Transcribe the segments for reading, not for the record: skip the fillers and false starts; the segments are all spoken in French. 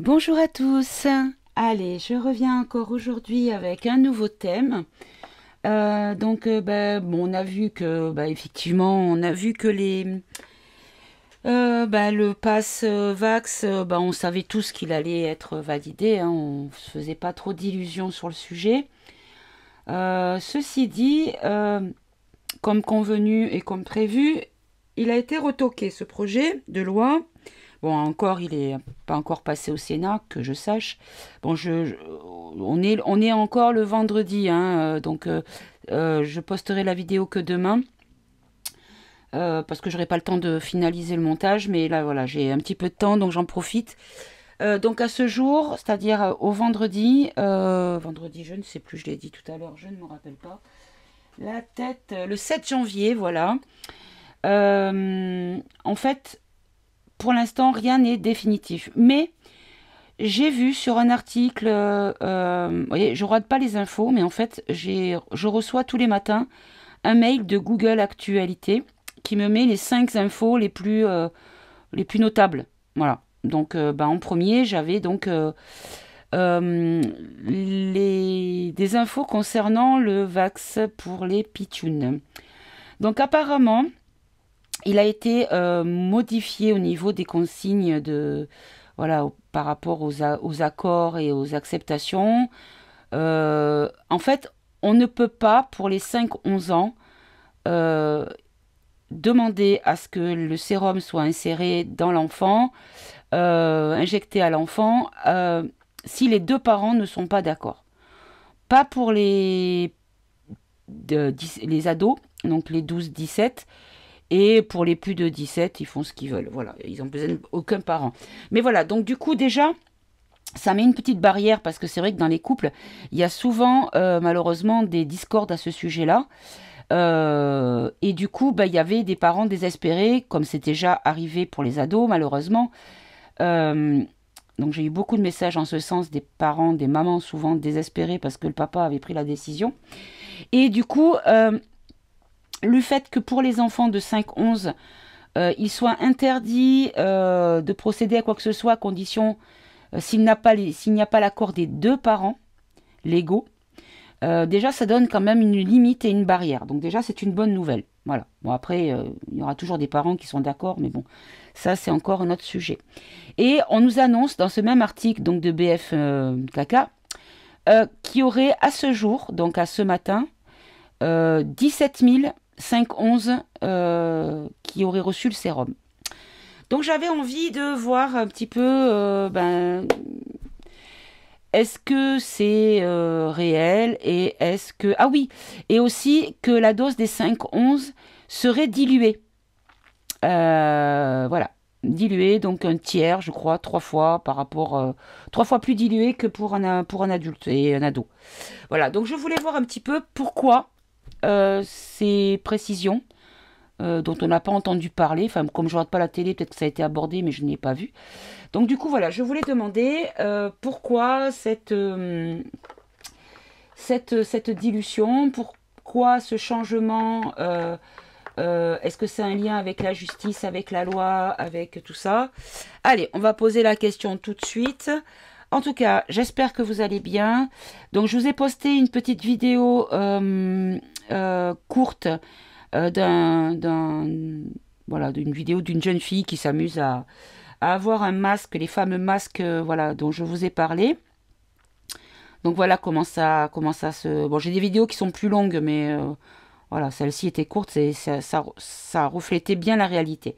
Bonjour à tous. Allez, je reviens encore aujourd'hui avec un nouveau thème. Bon, on a vu que, effectivement, on a vu que le pass Vax, on savait tous qu'il allait être validé, hein, on ne se faisait pas trop d'illusions sur le sujet. Ceci dit, comme convenu et comme prévu, il a été retoqué, ce projet de loi. Bon, encore, il est pas encore passé au Sénat, que je sache. Bon, on est encore le vendredi, hein, je posterai la vidéo que demain, parce que j'aurai pas le temps de finaliser le montage, mais là, voilà, j'ai un petit peu de temps, donc j'en profite. Donc à ce jour, c'est-à-dire au vendredi, je ne sais plus, je l'ai dit tout à l'heure, je ne me rappelle pas. La tête, le 7 janvier, voilà. En fait, pour l'instant, rien n'est définitif. Mais j'ai vu sur un article, vous voyez, je ne rate pas les infos, mais en fait, je reçois tous les matins un mail de Google Actualité qui me met les 5 infos les plus notables. Voilà. Donc, en premier, j'avais donc des infos concernant le vax pour les pitchouns. Donc, apparemment, il a été modifié au niveau des consignes voilà, par rapport aux accords et aux acceptations. En fait, on ne peut pas, pour les 5-11 ans, demander à ce que le sérum soit inséré dans l'enfant, injecté à l'enfant, si les deux parents ne sont pas d'accord. Pas pour les ados, donc les 12-17, et pour les plus de 17, ils font ce qu'ils veulent. Voilà, ils n'ont besoin d'aucun parent. Mais voilà, donc du coup, déjà, ça met une petite barrière parce que c'est vrai que dans les couples, il y a souvent, malheureusement, des discordes à ce sujet-là. Et du coup, il y avait des parents désespérés, comme c'est déjà arrivé pour les ados, malheureusement. Donc j'ai eu beaucoup de messages en ce sens, des parents, des mamans souvent désespérés parce que le papa avait pris la décision. Et du coup, le fait que pour les enfants de 5-11, il soit interdit de procéder à quoi que ce soit à condition s'il n'y a pas l'accord des deux parents légaux, déjà ça donne quand même une limite et une barrière. Donc déjà c'est une bonne nouvelle. Voilà. Bon après, il y aura toujours des parents qui sont d'accord, mais bon, ça c'est encore un autre sujet. Et on nous annonce dans ce même article donc de BF Caca qu'il y aurait à ce jour, donc à ce matin, 17 511 qui auraient reçu le sérum. Donc j'avais envie de voir un petit peu, est-ce que c'est réel et est-ce que... Ah oui, et aussi que la dose des 5-11 serait diluée. Voilà, diluée, donc un tiers, je crois, 3 fois par rapport... 3 fois plus diluée que pour un adulte et un ado. Voilà, donc je voulais voir un petit peu pourquoi ces précisions dont on n'a pas entendu parler. Enfin, comme je ne regarde pas la télé, peut-être que ça a été abordé, mais je n'ai pas vu. Donc du coup, voilà, je voulais demander pourquoi cette dilution, pourquoi ce changement, est-ce que c'est un lien avec la justice, avec la loi, avec tout ça? Allez, on va poser la question tout de suite. En tout cas, j'espère que vous allez bien. Donc, je vous ai posté une petite vidéo courte d'une vidéo d'une jeune fille qui s'amuse à avoir un masque, les fameux masques voilà, dont je vous ai parlé. Donc voilà comment ça se... Bon, j'ai des vidéos qui sont plus longues, mais voilà, celle-ci était courte, ça reflétait bien la réalité.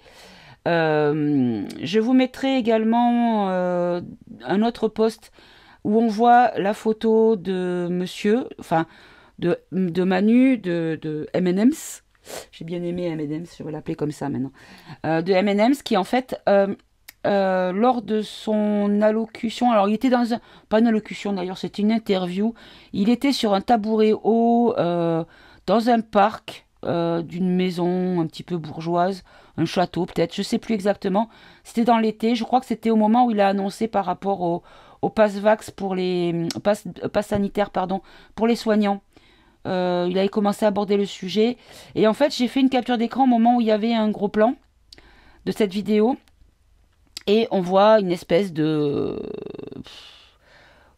Je vous mettrai également un autre post où on voit la photo de monsieur, enfin de Manu, de M&M's. J'ai bien aimé M&M's, je vais l'appeler comme ça maintenant. De M&M's qui en fait, lors de son allocution, alors il était dans un... Pas une allocution d'ailleurs, c'était une interview. Il était sur un tabouret haut dans un parc d'une maison un petit peu bourgeoise, un château peut-être, je sais plus exactement. C'était dans l'été, je crois que c'était au moment où il a annoncé par rapport au pass vax pour les pass sanitaire pardon, pour les soignants. Il avait commencé à aborder le sujet et en fait j'ai fait une capture d'écran au moment où il y avait un gros plan de cette vidéo Et on voit une espèce de...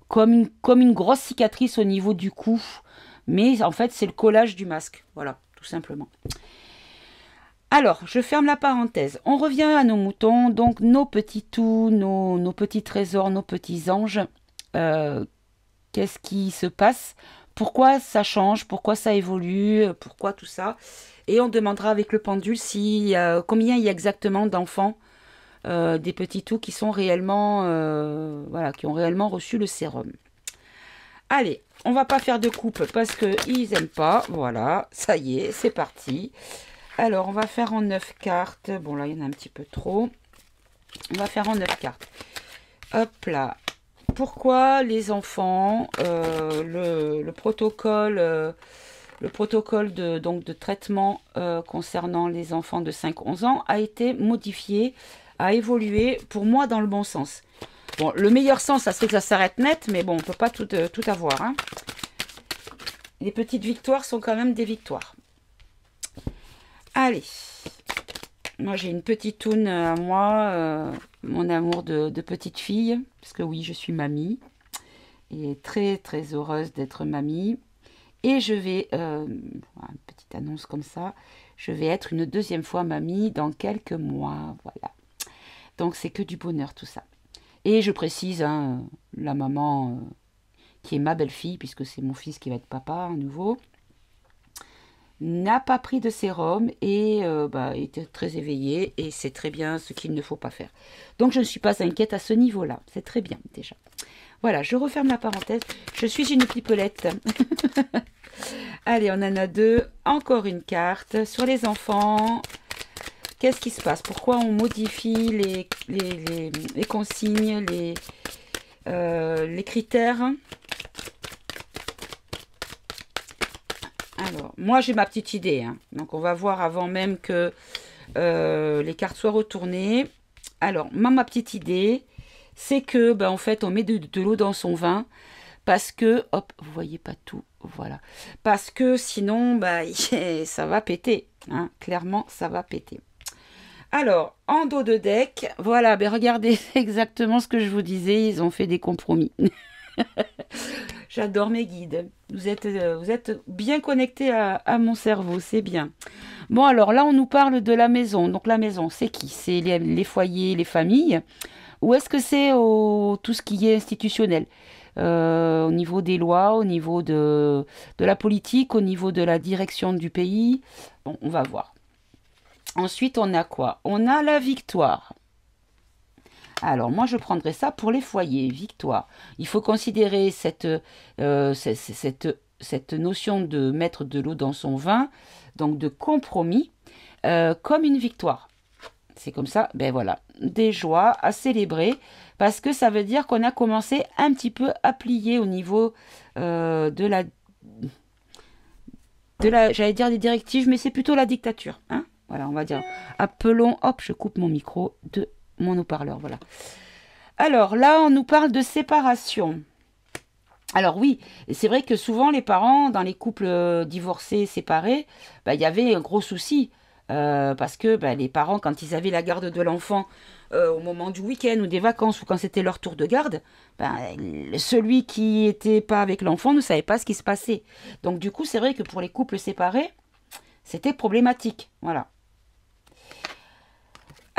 comme une grosse cicatrice au niveau du cou. Mais en fait, c'est le collage du masque. Voilà, tout simplement. Alors, je ferme la parenthèse. On revient à nos moutons. Donc, nos petits toux, nos petits trésors, nos petits anges. Qu'est-ce qui se passe? Pourquoi ça change? Pourquoi ça évolue? Pourquoi tout ça? Et on demandera avec le pendule si, combien il y a exactement d'enfants, des petits toux qui sont réellement, voilà, qui ont réellement reçu le sérum. Allez, on va pas faire de coupe parce qu'ils n'aiment pas. Voilà, ça y est, c'est parti. Alors, on va faire en 9 cartes. Bon, là, il y en a un petit peu trop. On va faire en 9 cartes. Hop là. Pourquoi les enfants, le protocole de traitement concernant les enfants de 5-11 ans a été modifié, a évolué, pour moi, dans le bon sens. Bon, le meilleur sens, ça serait que ça s'arrête net, mais bon, on ne peut pas tout avoir. Hein. Les petites victoires sont quand même des victoires. Allez, moi j'ai une petite toune à moi, mon amour de petite fille, parce que oui, je suis mamie, et très très heureuse d'être mamie. Et je vais, une petite annonce comme ça, je vais être une deuxième fois mamie dans quelques mois, voilà. Donc c'est que du bonheur tout ça. Et je précise, hein, la maman qui est ma belle-fille, puisque c'est mon fils qui va être papa à nouveau, n'a pas pris de sérum et était très éveillée et c'est très bien ce qu'il ne faut pas faire. Donc je ne suis pas inquiète à ce niveau-là, c'est très bien déjà. Voilà, je referme la parenthèse, je suis une pipelette. Allez, on en a deux, encore une carte sur les enfants. Qu'est-ce qui se passe? Pourquoi on modifie les consignes, les critères? Alors, moi j'ai ma petite idée, hein. Donc on va voir avant même que les cartes soient retournées. Alors, ma petite idée, c'est que, en fait, on met de l'eau dans son vin, parce que, hop, vous voyez pas tout, voilà. Parce que sinon, ça va péter, hein. Clairement, ça va péter. Alors, en dos de deck, voilà, regardez, c'est exactement ce que je vous disais, ils ont fait des compromis. J'adore mes guides. Vous êtes bien connectés à mon cerveau, c'est bien. Bon, alors là, on nous parle de la maison. Donc la maison, c'est qui? C'est les foyers, les familles? Ou est-ce que c'est tout ce qui est institutionnel? Au niveau des lois, au niveau de la politique, au niveau de la direction du pays? Bon, on va voir. Ensuite, on a quoi? On a la victoire. Alors, moi, je prendrais ça pour les foyers, victoire. Il faut considérer cette notion de mettre de l'eau dans son vin, donc de compromis, comme une victoire. C'est comme ça, voilà, des joies à célébrer, parce que ça veut dire qu'on a commencé un petit peu à plier au niveau de la j'allais dire des directives, mais c'est plutôt la dictature, hein. Voilà, on va dire, appelons, hop, je coupe mon micro de mon haut-parleur, voilà. Alors là, on nous parle de séparation. Alors oui, c'est vrai que souvent les parents, dans les couples divorcés, séparés, il y avait un gros souci. Parce que les parents, quand ils avaient la garde de l'enfant au moment du week-end ou des vacances ou quand c'était leur tour de garde, celui qui n'était pas avec l'enfant ne savait pas ce qui se passait. Donc du coup, c'est vrai que pour les couples séparés, c'était problématique. Voilà.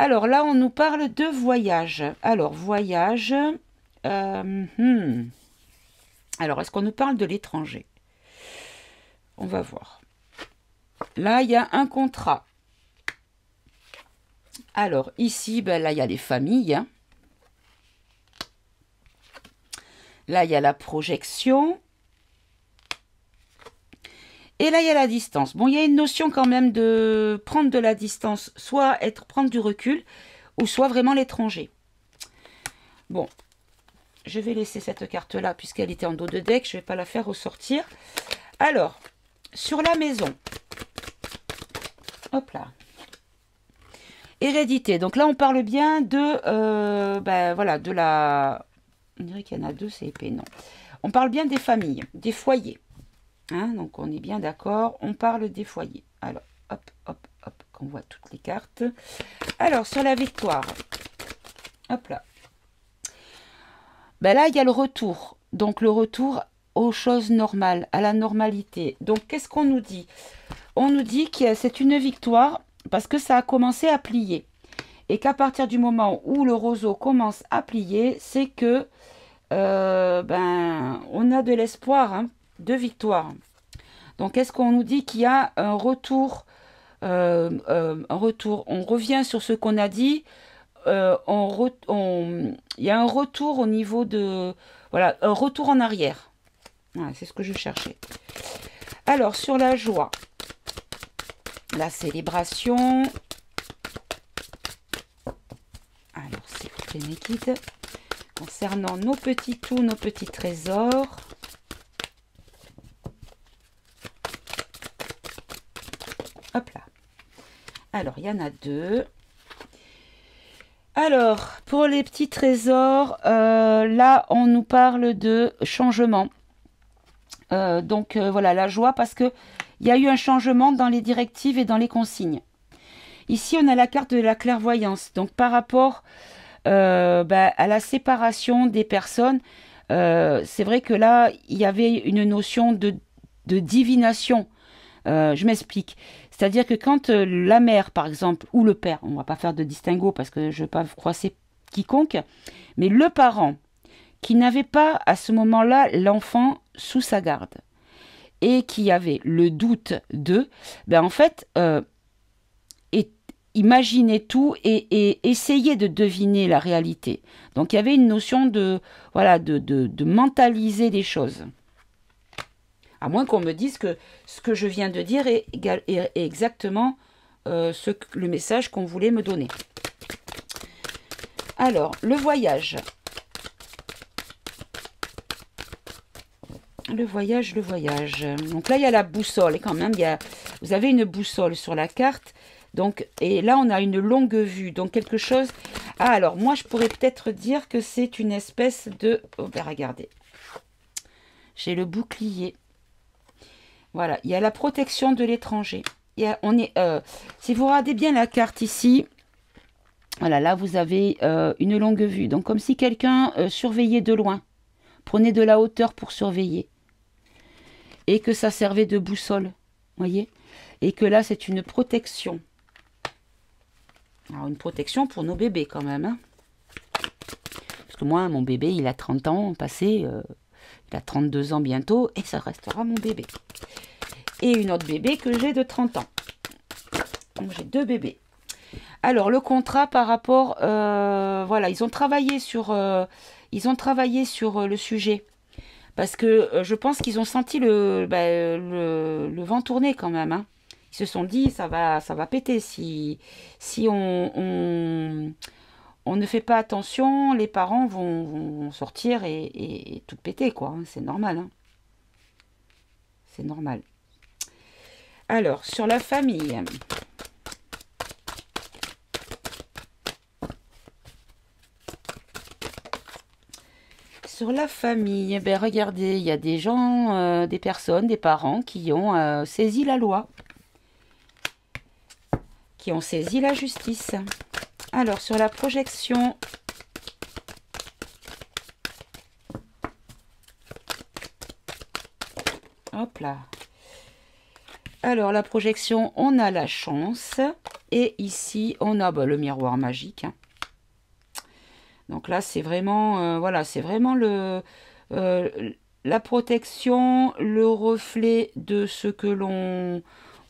Alors là, on nous parle de voyage. Alors, voyage. Alors, est-ce qu'on nous parle de l'étranger? On va voir. Là, il y a un contrat. Alors, ici, là, il y a les familles. Hein. Là, il y a la projection. Et là, il y a la distance. Bon, il y a une notion quand même de prendre de la distance, soit prendre du recul, ou soit vraiment l'étranger. Bon, je vais laisser cette carte-là, puisqu'elle était en dos de deck. Je ne vais pas la faire ressortir. Alors, sur la maison. Hop là. Hérédité. Donc là, on parle bien de... voilà, de la... On dirait qu'il y en a deux, c'est épais, non. On parle bien des familles, des foyers. Hein, donc on est bien d'accord, on parle des foyers. Alors, hop, hop, hop, qu'on voit toutes les cartes. Alors, sur la victoire, Hop là. Ben là, il y a le retour. Donc, le retour aux choses normales, à la normalité. Donc, qu'est-ce qu'on nous dit? On nous dit que c'est une victoire parce que ça a commencé à plier. Et qu'à partir du moment où le roseau commence à plier, c'est que on a de l'espoir, hein, de victoire. Donc, est-ce qu'on nous dit qu'il y a un retour, un retour? On revient sur ce qu'on a dit. Il y a un retour au niveau de... Voilà, un retour en arrière. Voilà, c'est ce que je cherchais. Alors, sur la joie, la célébration. Alors, c'est Trinekid. Concernant nos petits tours, nos petits trésors. Hop là. Alors, il y en a deux. Alors, pour les petits trésors, là, on nous parle de changement. Voilà, la joie, parce que il y a eu un changement dans les directives et dans les consignes. Ici, on a la carte de la clairvoyance. Donc, par rapport à la séparation des personnes, c'est vrai que là, il y avait une notion de divination. Je m'explique. C'est-à-dire que quand la mère, par exemple, ou le père, on ne va pas faire de distinguo parce que je ne veux pas froisser quiconque, mais le parent qui n'avait pas à ce moment-là l'enfant sous sa garde et qui avait le doute de, en fait, imaginait tout et essayait de deviner la réalité. Donc il y avait une notion de, voilà, de mentaliser les choses. À moins qu'on me dise que ce que je viens de dire est exactement le message qu'on voulait me donner. Alors, le voyage. Le voyage. Donc là, il y a la boussole. Et quand même, vous avez une boussole sur la carte. Donc, et là, on a une longue vue. Donc, quelque chose... Ah, alors, moi, je pourrais peut-être dire que c'est une espèce de... Oh, ben, regardez. J'ai le bouclier. Voilà, il y a la protection de l'étranger. Si vous regardez bien la carte ici, voilà, là vous avez une longue vue. Donc comme si quelqu'un surveillait de loin, prenait de la hauteur pour surveiller. Et que ça servait de boussole, voyez. Et que là c'est une protection. Alors une protection pour nos bébés quand même. Hein. Parce que moi, mon bébé, il a 30 ans passé... il a 32 ans bientôt et ça restera mon bébé. Et une autre bébé que j'ai de 30 ans. Donc j'ai deux bébés. Alors le contrat par rapport... voilà, ils ont travaillé sur le sujet. Parce que je pense qu'ils ont senti le vent tourner quand même. Hein. Ils se sont dit, ça va péter si on ne fait pas attention, les parents vont sortir et tout péter, quoi. C'est normal. Hein. C'est normal. Alors, sur la famille. Sur la famille, regardez, il y a des gens, des personnes, des parents qui ont saisi la loi. Qui ont saisi la justice. Alors, sur la projection, hop là. Alors, la projection, on a la chance. Et ici, on a le miroir magique. Donc là, c'est vraiment, voilà, c'est vraiment la protection, le reflet de ce que l'on...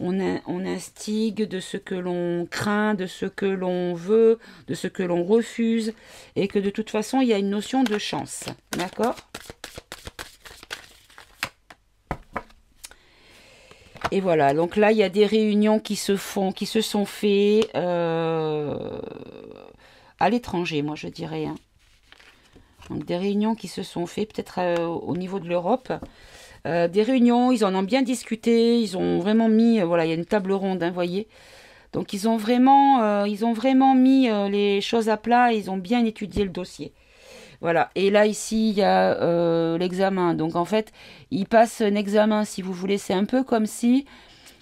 On instigue, de ce que l'on craint, de ce que l'on veut, de ce que l'on refuse, et que de toute façon, il y a une notion de chance. D'accord? Et voilà, donc là, il y a des réunions qui se sont faites à l'étranger, moi je dirais. Hein. Donc des réunions qui se sont faites peut-être au niveau de l'Europe. Des réunions, ils en ont bien discuté, ils ont vraiment mis, voilà, il y a une table ronde, hein, voyez. Donc ils ont vraiment mis les choses à plat, et ils ont bien étudié le dossier. Voilà, et là ici, il y a l'examen. Donc en fait, ils passent un examen, si vous voulez, c'est un peu comme si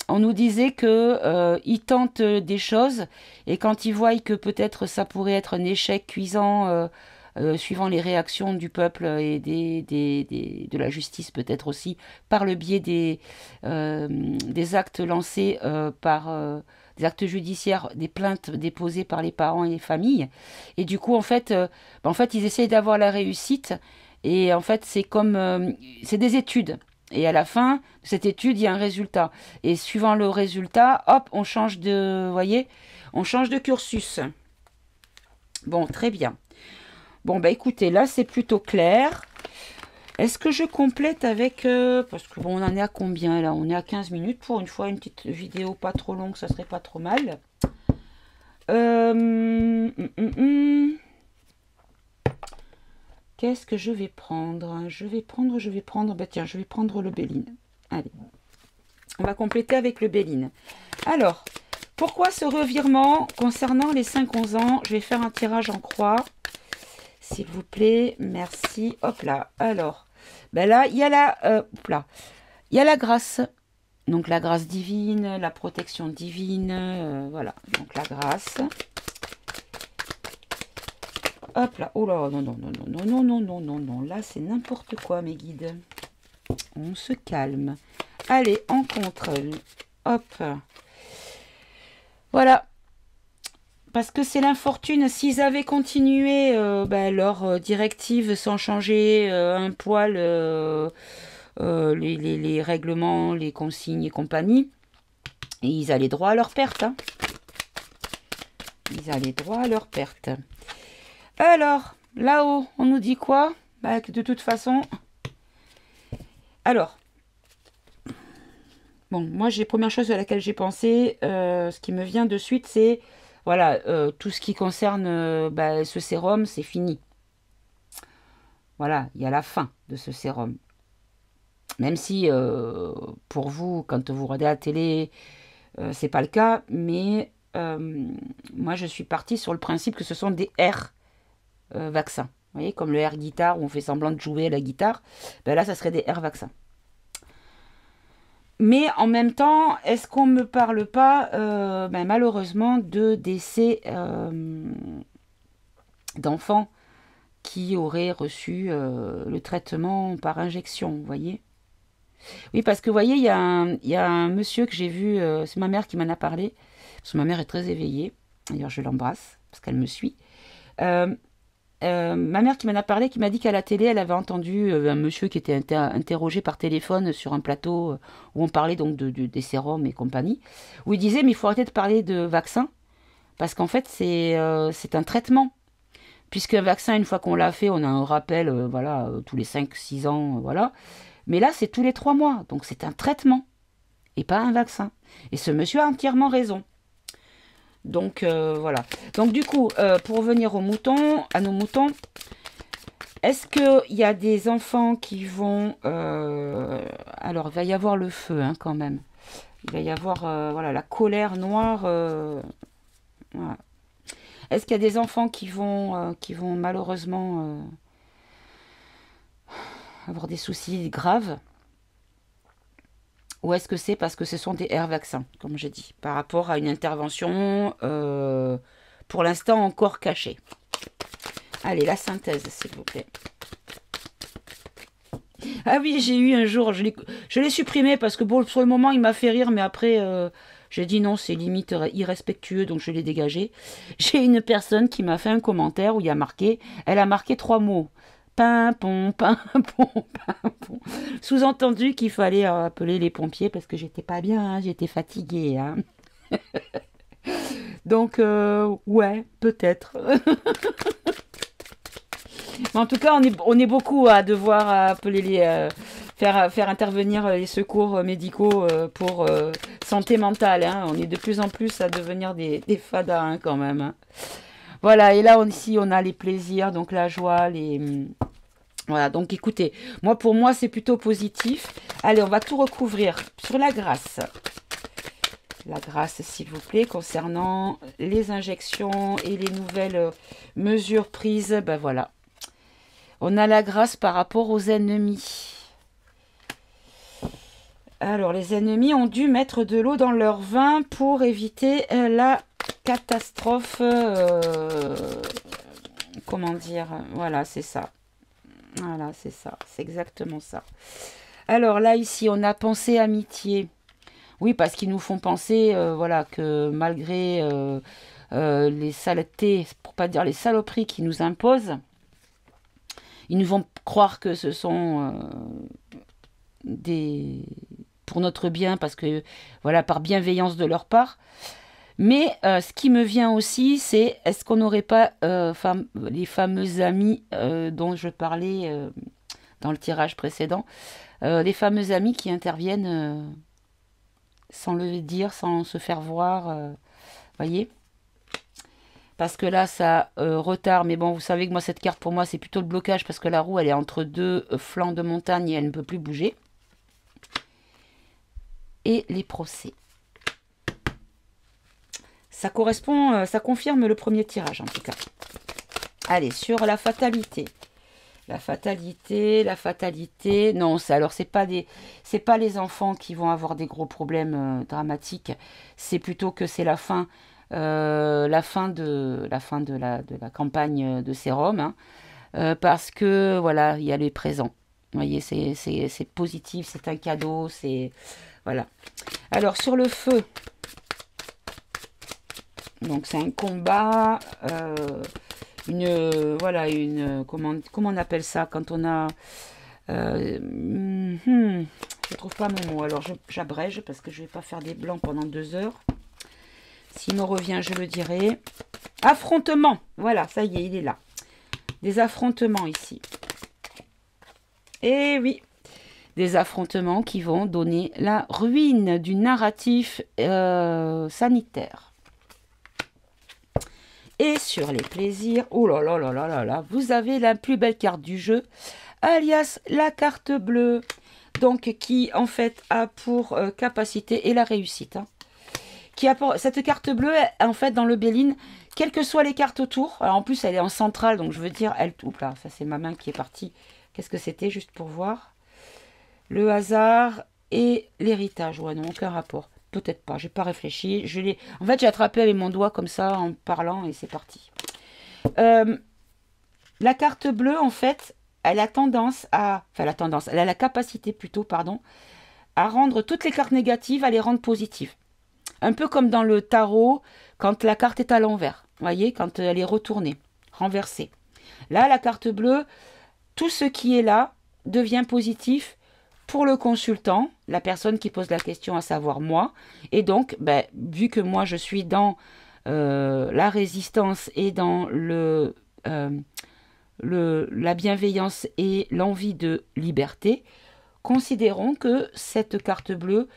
on nous disait que ils tentent des choses et quand ils voient que peut-être ça pourrait être un échec cuisant suivant les réactions du peuple et de la justice peut-être aussi par le biais des actes lancés par des actes judiciaires, des plaintes déposées par les parents et les familles. Et du coup, en fait ils essayent d'avoir la réussite. Et en fait, c'est comme c'est des études. Et à la fin de cette étude, il y a un résultat. Et suivant le résultat, hop, on change de, vous voyez, on change de cursus. Bon, très bien. Bon, bah écoutez, là, c'est plutôt clair. Est-ce que je complète avec... parce que bon, on en est à combien, là? On est à 15 minutes. Pour une fois, une petite vidéo pas trop longue, ça serait pas trop mal. Qu'est-ce que je vais prendre? Je vais prendre... Bah tiens, je vais prendre le Béline. Allez. On va compléter avec le Béline. Alors, pourquoi ce revirement concernant les 5-11 ans? Je vais faire un tirage en croix. S'il vous plaît, merci. Hop là. Alors, ben là, il y a il y a la grâce. Donc la grâce divine, la protection divine, voilà. Donc la grâce. Hop là. Oh là, non, non, non, non, non, non, non, non, non. Là, c'est n'importe quoi, mes guides. On se calme. Allez, en contrôle. Hop. Voilà. Parce que c'est l'infortune. S'ils avaient continué leur directive sans changer un poil les règlements, les consignes et compagnie, et ils allaient droit à leur perte. Hein. Ils allaient droit à leur perte. Alors, là-haut, on nous dit quoi? Bah, que de toute façon... Alors... Bon, moi, première chose à laquelle j'ai pensé, ce qui me vient de suite, c'est... Voilà, tout ce qui concerne ce sérum, c'est fini. Voilà, il y a la fin de ce sérum. Même si, pour vous, quand vous regardez la télé, c'est pas le cas. Mais moi, je suis partie sur le principe que ce sont des R vaccins. Vous voyez, comme le air guitare, où on fait semblant de jouer à la guitare. Ben là, ça serait des R vaccins. Mais en même temps, est-ce qu'on ne me parle pas, malheureusement, de décès d'enfants qui auraient reçu le traitement par injection, vous voyez? Oui, parce que, vous voyez, il y a un monsieur que j'ai vu, c'est ma mère qui m'en a parlé, parce que ma mère est très éveillée, d'ailleurs je l'embrasse, parce qu'elle me suit. Ma mère qui m'en a parlé, qui m'a dit qu'à la télé, elle avait entendu un monsieur qui était interrogé par téléphone sur un plateau où on parlait donc des sérums et compagnie, où il disait mais il faut arrêter de parler de vaccin parce qu'en fait c'est un traitement. Puisqu'un vaccin, une fois qu'on l'a fait, on a un rappel tous les 5-6 ans, voilà. Mais là, c'est tous les 3 mois, donc c'est un traitement et pas un vaccin. Et ce monsieur a entièrement raison. Donc voilà. Donc du coup, pour revenir à nos moutons, est-ce qu'il y a des enfants qui vont... alors, il va y avoir le feu hein, quand même. Il va y avoir la colère noire. Voilà. Est-ce qu'il y a des enfants qui vont malheureusement avoir des soucis graves? Ou est-ce que c'est parce que ce sont des R vaccins, comme j'ai dit, par rapport à une intervention, pour l'instant, encore cachée. Allez, la synthèse, s'il vous plaît. Ah oui, j'ai eu un jour, je l'ai supprimé parce que bon, sur le moment, il m'a fait rire, mais après, j'ai dit non, c'est limite irrespectueux, donc je l'ai dégagé. J'ai une personne qui m'a fait un commentaire où elle a marqué 3 mots. Pimpon, pimpon, pimpon. Sous-entendu qu'il fallait appeler les pompiers parce que j'étais pas bien, hein, j'étais fatiguée. Hein. Donc, ouais, peut-être. Mais en tout cas, on est beaucoup à devoir appeler faire intervenir les secours médicaux pour santé mentale. Hein. On est de plus en plus à devenir des fadas hein, quand même. Hein. Voilà, et là ici on a les plaisirs, donc la joie, Voilà, donc écoutez, pour moi c'est plutôt positif. Allez, on va tout recouvrir sur la grâce. La grâce, s'il vous plaît, concernant les injections et les nouvelles mesures prises. Ben voilà. On a la grâce par rapport aux ennemis. Alors, les ennemis ont dû mettre de l'eau dans leur vin pour éviter la catastrophe. Comment dire? Voilà, c'est ça. Voilà, c'est ça. C'est exactement ça. Alors là, ici, on a pensée amitié. Oui, parce qu'ils nous font penser, voilà, que malgré les saletés, pour pas dire les saloperies qu'ils nous imposent, ils nous font croire que ce sont des pour notre bien, parce que voilà, par bienveillance de leur part. Mais ce qui me vient aussi, c'est est-ce qu'on n'aurait pas les fameux amis dont je parlais dans le tirage précédent, les fameux amis qui interviennent sans le dire, sans se faire voir, voyez. Parce que là, ça retard. Mais bon, vous savez que moi, cette carte, pour moi, c'est plutôt le blocage. Parce que la roue, elle est entre deux flancs de montagne et elle ne peut plus bouger. Et les procès. Ça correspond, ça confirme le premier tirage, en tout cas. Allez, sur la fatalité. La fatalité, la fatalité. Non, alors c'est pas les enfants qui vont avoir des gros problèmes dramatiques. C'est plutôt que c'est la fin de la campagne de sérum, hein, parce que voilà, il y a les présents. Vous voyez, c'est positif, c'est un cadeau, c'est voilà. Alors sur le feu, donc c'est un combat, comment on appelle ça quand on a je trouve pas mon mot, alors j'abrège parce que je vais pas faire des blancs pendant 2 heures. S'il me revient, je le dirai. Affrontement. Voilà, ça y est, il est là. Des affrontements ici. Et oui, des affrontements qui vont donner la ruine du narratif sanitaire. Et sur les plaisirs, oh là là là là là là, vous avez la plus belle carte du jeu, alias la carte bleue. Donc, qui en fait a pour capacité et la réussite, hein. Cette carte bleue, en fait, dans le Béline, quelles que soient les cartes autour, alors en plus, elle est en centrale, donc je veux dire, oups là, ça c'est ma main qui est partie. Qu'est-ce que c'était, juste pour voir? Le hasard et l'héritage, ouais, non, aucun rapport. Peut-être pas, j'ai pas réfléchi. En fait, j'ai attrapé avec mon doigt comme ça, en parlant, et c'est parti. La carte bleue, en fait, elle a elle a la capacité plutôt, pardon, à rendre toutes les cartes négatives, à les rendre positives. Un peu comme dans le tarot, quand la carte est à l'envers. Vous voyez, quand elle est retournée, renversée. Là, la carte bleue, tout ce qui est là devient positif pour le consultant, la personne qui pose la question, à savoir moi. Et donc, vu que moi, je suis dans la résistance et dans la bienveillance et l'envie de liberté, considérons que cette carte bleue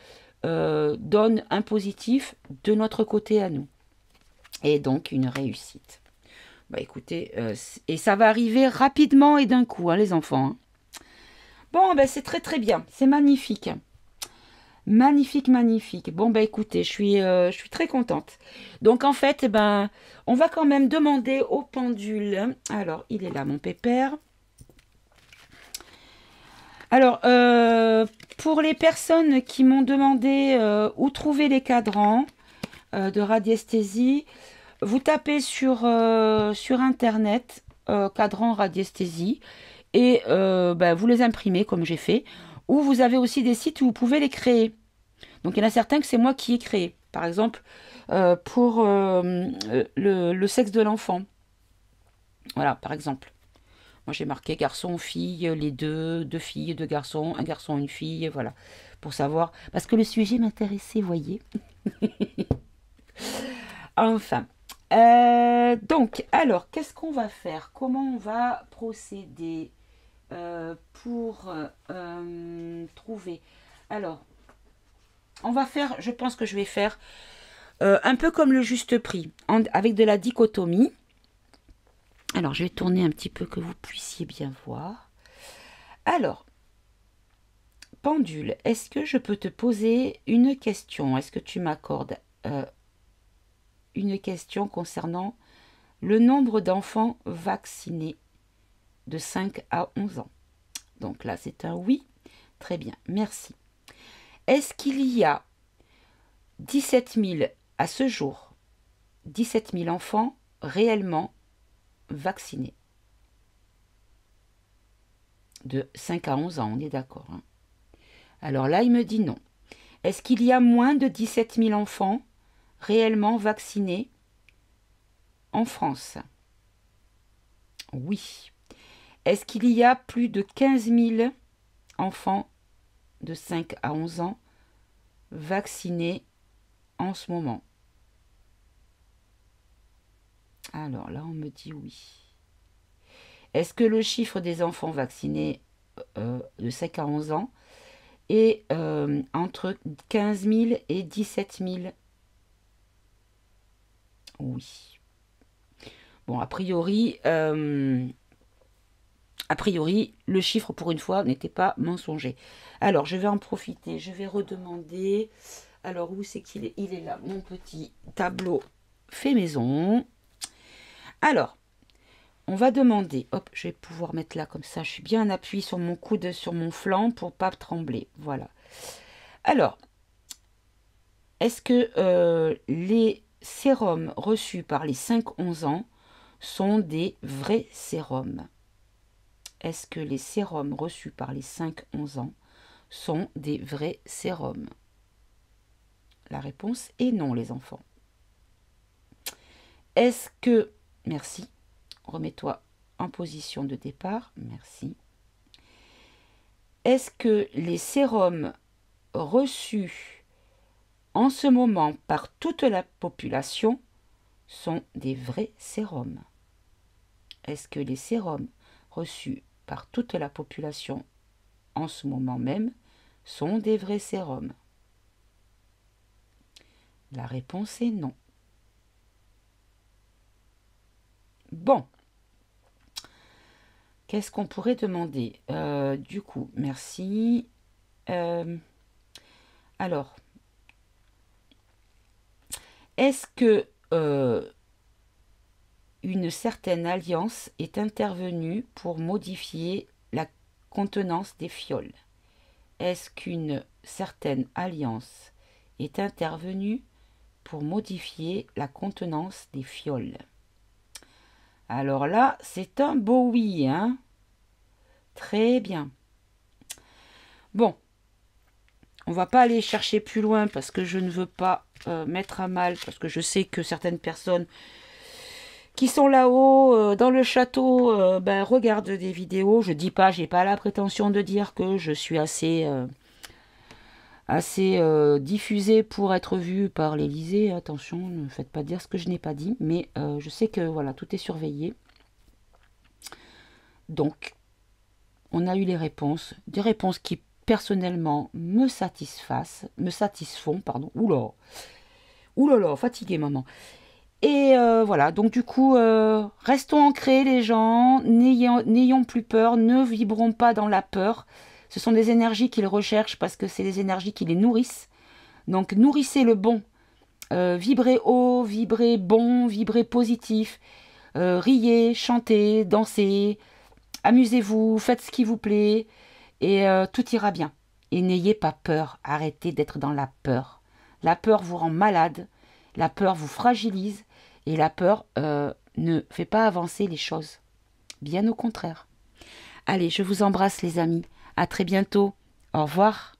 donne un positif de notre côté à nous. Et donc une réussite. Écoutez, et ça va arriver rapidement et d'un coup, hein, les enfants. Hein. Bon, c'est très très bien. C'est magnifique. Magnifique, magnifique. Bon, écoutez, je suis très contente. Donc, en fait, on va quand même demander au pendule. Alors, il est là, mon pépère. Alors, pour les personnes qui m'ont demandé où trouver les cadrans de radiesthésie, vous tapez sur Internet cadran radiesthésie et vous les imprimez comme j'ai fait. Ou vous avez aussi des sites où vous pouvez les créer. Donc, il y en a certains que c'est moi qui ai créé. Par exemple, pour le sexe de l'enfant. Voilà, par exemple. Moi, j'ai marqué garçon, fille, les deux filles, 2 garçons, un garçon, une fille, voilà. Pour savoir, parce que le sujet m'intéressait, voyez. Enfin. Donc, alors, qu'est-ce qu'on va faire? Comment on va procéder pour trouver? Alors, on va faire, je pense que je vais faire un peu comme le juste prix, avec de la dichotomie. Alors, je vais tourner un petit peu que vous puissiez bien voir. Alors, pendule, est-ce que je peux te poser une question? Est-ce que tu m'accordes une question concernant le nombre d'enfants vaccinés de 5 à 11 ans? Donc là, c'est un oui. Très bien, merci. Est-ce qu'il y a 17 000 à ce jour, 17 000 enfants réellement vaccinés? De 5 à 11 ans, on est d'accord, hein. Alors là, il me dit non. Est-ce qu'il y a moins de 17 000 enfants réellement vaccinés en France? Oui. Est-ce qu'il y a plus de 15 000 enfants de 5 à 11 ans vaccinés en ce moment? Alors là, on me dit oui. Est-ce que le chiffre des enfants vaccinés de 5 à 11 ans est entre 15 000 et 17 000? Oui. Bon, a priori, le chiffre, pour une fois, n'était pas mensonger. Alors, je vais en profiter. Je vais redemander. Alors, où c'est qu'il est? Il est là, mon petit tableau fait maison. Alors, on va demander. Hop, je vais pouvoir mettre là comme ça. Je suis bien appuyée sur mon coude, sur mon flanc pour pas trembler. Voilà. Alors, est-ce que les sérums reçus par les 5-11 ans sont des vrais sérums? Est-ce que les sérums reçus par les 5-11 ans sont des vrais sérums? La réponse est non, les enfants. Est-ce que... Merci. Remets-toi en position de départ. Merci. Est-ce que les sérums reçus en ce moment par toute la population sont des vrais sérums? Est-ce que les sérums reçus par toute la population en ce moment même sont des vrais sérums? La réponse est non. Bon. Qu'est-ce qu'on pourrait demander? Du coup, merci. Alors, est-ce que une certaine alliance est intervenue pour modifier la contenance des fioles? Est-ce qu'une certaine alliance est intervenue pour modifier la contenance des fioles? Alors là, c'est un beau oui, hein? Très bien. Bon, on va pas aller chercher plus loin parce que je ne veux pas mettre à mal, parce que je sais que certaines personnes qui sont là-haut dans le château regardent des vidéos. Je dis pas, j'ai pas la prétention de dire que je suis assez diffusée pour être vue par l'Élysée. Attention, ne faites pas dire ce que je n'ai pas dit, mais je sais que voilà, tout est surveillé. Donc, on a eu les réponses, des réponses qui personnellement me satisfont, pardon. Oulala, fatiguée maman. Et voilà, donc du coup, restons ancrés les gens, n'ayons plus peur, ne vibrons pas dans la peur. Ce sont des énergies qu'ils recherchent parce que c'est des énergies qui les nourrissent. Donc nourrissez le bon, vibrez haut, vibrez bon, vibrez positif, riez, chantez, dansez, amusez-vous, faites ce qui vous plaît et tout ira bien. Et n'ayez pas peur, arrêtez d'être dans la peur. La peur vous rend malade, la peur vous fragilise et la peur ne fait pas avancer les choses. Bien au contraire. Allez, je vous embrasse les amis. À très bientôt. Au revoir.